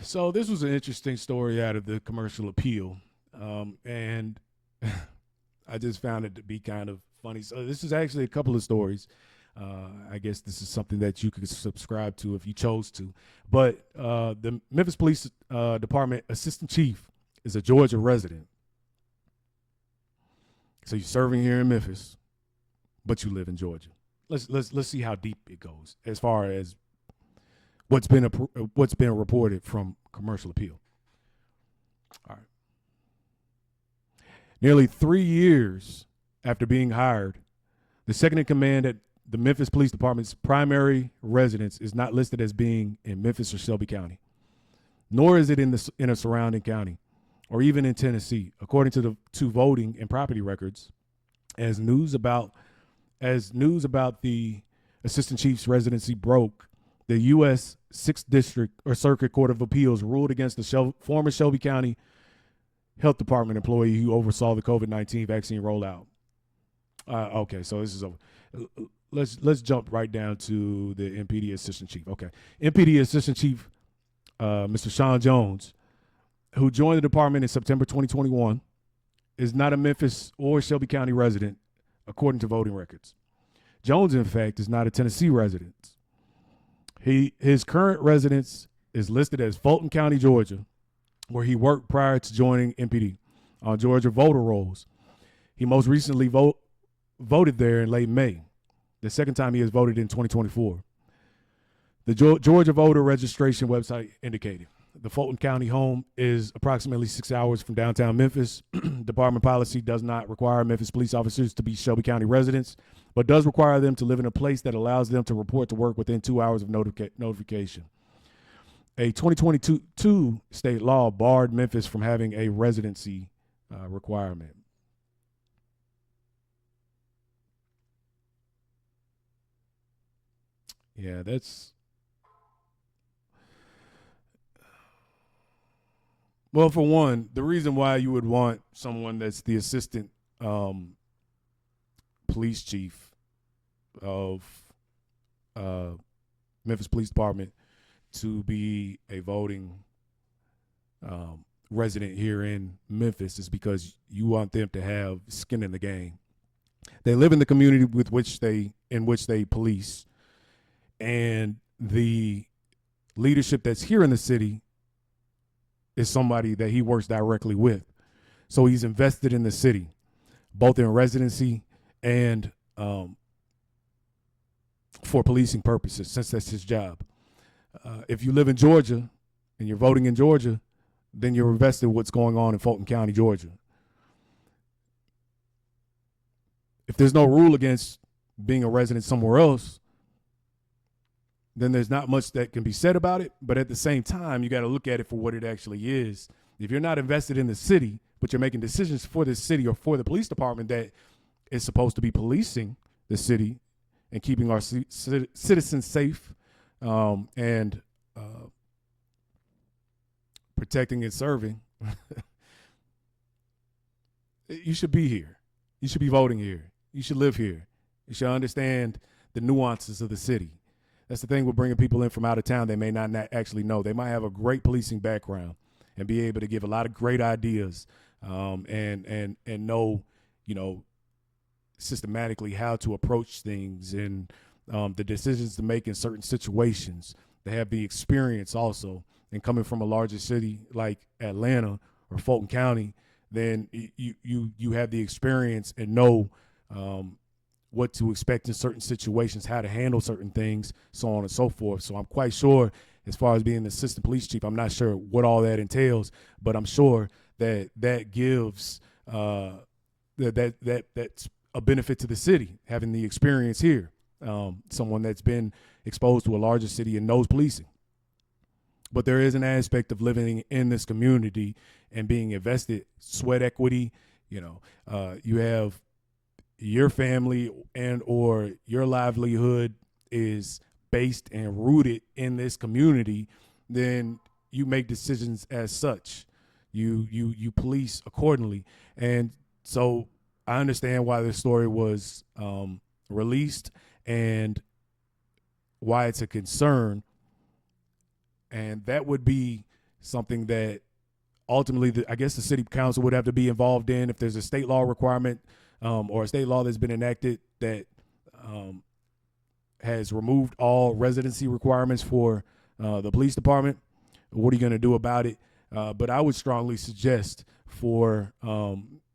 So this was an interesting story out of the commercial appeal, and I just found it to be kind of funny. So this is actually a couple of stories. I guess this is something that you could subscribe to if you chose to. But the Memphis Police Department Assistant Chief is a Georgia resident. So you're serving here in Memphis, but you live in Georgia. Let's see how deep it goes as far as what's been reported from commercial appeal. All right. Nearly 3 years after being hired, the second in command at the Memphis Police Department's primary residence is not listed as being in Memphis or Shelby County, nor is it in a surrounding county, or even in Tennessee, according to voting and property records. As news about the assistant chief's residency broke, the U.S. 6th District or Circuit Court of Appeals ruled against the former Shelby County Health Department employee who oversaw the COVID-19 vaccine rollout. Okay, so this is over. Let's jump right down to the MPD assistant chief. Okay, MPD assistant chief, Mr. Sean Jones, who joined the department in September 2021, is not a Memphis or Shelby County resident, according to voting records. Jones, in fact, is not a Tennessee resident. His current residence is listed as Fulton County, Georgia, where he worked prior to joining MPD on Georgia voter rolls. He most recently voted there in late May, the second time he has voted in 2024. The Georgia voter registration website indicated the Fulton County home is approximately 6 hours from downtown Memphis. Department policy does not require Memphis police officers to be Shelby County residents, but does require them to live in a place that allows them to report to work within 2 hours of notification. A 2022 state law barred Memphis from having a residency requirement. Yeah, that's... Well, for one, the reason why you would want someone that's the assistant police chief of Memphis Police Department to be a voting resident here in Memphis is because you want them to have skin in the game. They live in the community in which they police, and the leadership that's here in the city is somebody that he works directly with. So he's invested in the city, both in residency and for policing purposes, since that's his job. If you live in Georgia and you're voting in Georgia, then you're invested in what's going on in Fulton County, Georgia. If there's no rule against being a resident somewhere else, then there's not much that can be said about it. But at the same time, you got to look at it for what it actually is. If you're not invested in the city, but you're making decisions for this city or for the police department that is supposed to be policing the city and keeping our citizens safe and protecting and serving, you should be here. You should be voting here. You should live here. You should understand the nuances of the city. That's the thing with bringing people in from out of town they may not actually know. They might have a great policing background and be able to give a lot of great ideas and know, systematically how to approach things and the decisions to make in certain situations. They have the experience also. And coming from a larger city like Atlanta or Fulton County, then you have the experience and know what to expect in certain situations, how to handle certain things, so on and so forth. So I'm quite sure, as far as being the assistant police chief, I'm not sure what all that entails, but I'm sure that gives that's a benefit to the city, having the experience here, someone that's been exposed to a larger city and knows policing. But there is an aspect of living in this community and being invested, sweat equity. You have your family and or your livelihood is based and rooted in this community, then you make decisions as such. You police accordingly. And so I understand why this story was released and why it's a concern. And that would be something that ultimately, I guess the city council would have to be involved in if there's a state law requirement or a state law that's been enacted that has removed all residency requirements for the police department. What are you going to do about it? But I would strongly suggest for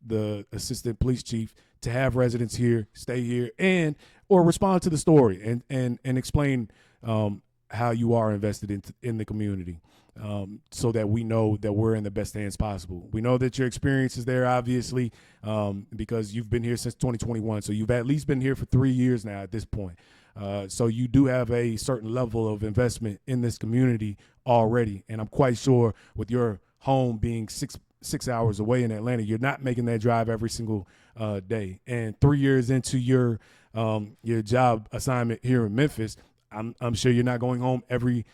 the assistant police chief to have residents here, stay here, and or respond to the story and explain how you are invested in the community, so that we know that we're in the best hands possible. We know that your experience is there, obviously, because you've been here since 2021. So you've at least been here for 3 years now at this point. So you do have a certain level of investment in this community already. And I'm quite sure with your home being six hours away in Atlanta, you're not making that drive every single day. And 3 years into your job assignment here in Memphis, I'm sure you're not going home every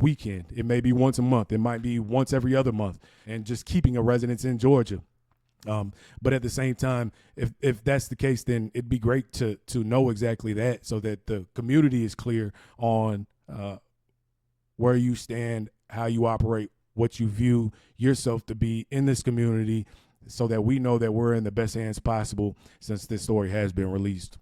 weekend. It may be once a month. It might be once every other month, and just keeping a residence in Georgia. But at the same time, if that's the case, then it'd be great to know exactly that, so that the community is clear on where you stand, how you operate, what you view yourself to be in this community, so that we know that we're in the best hands possible since this story has been released.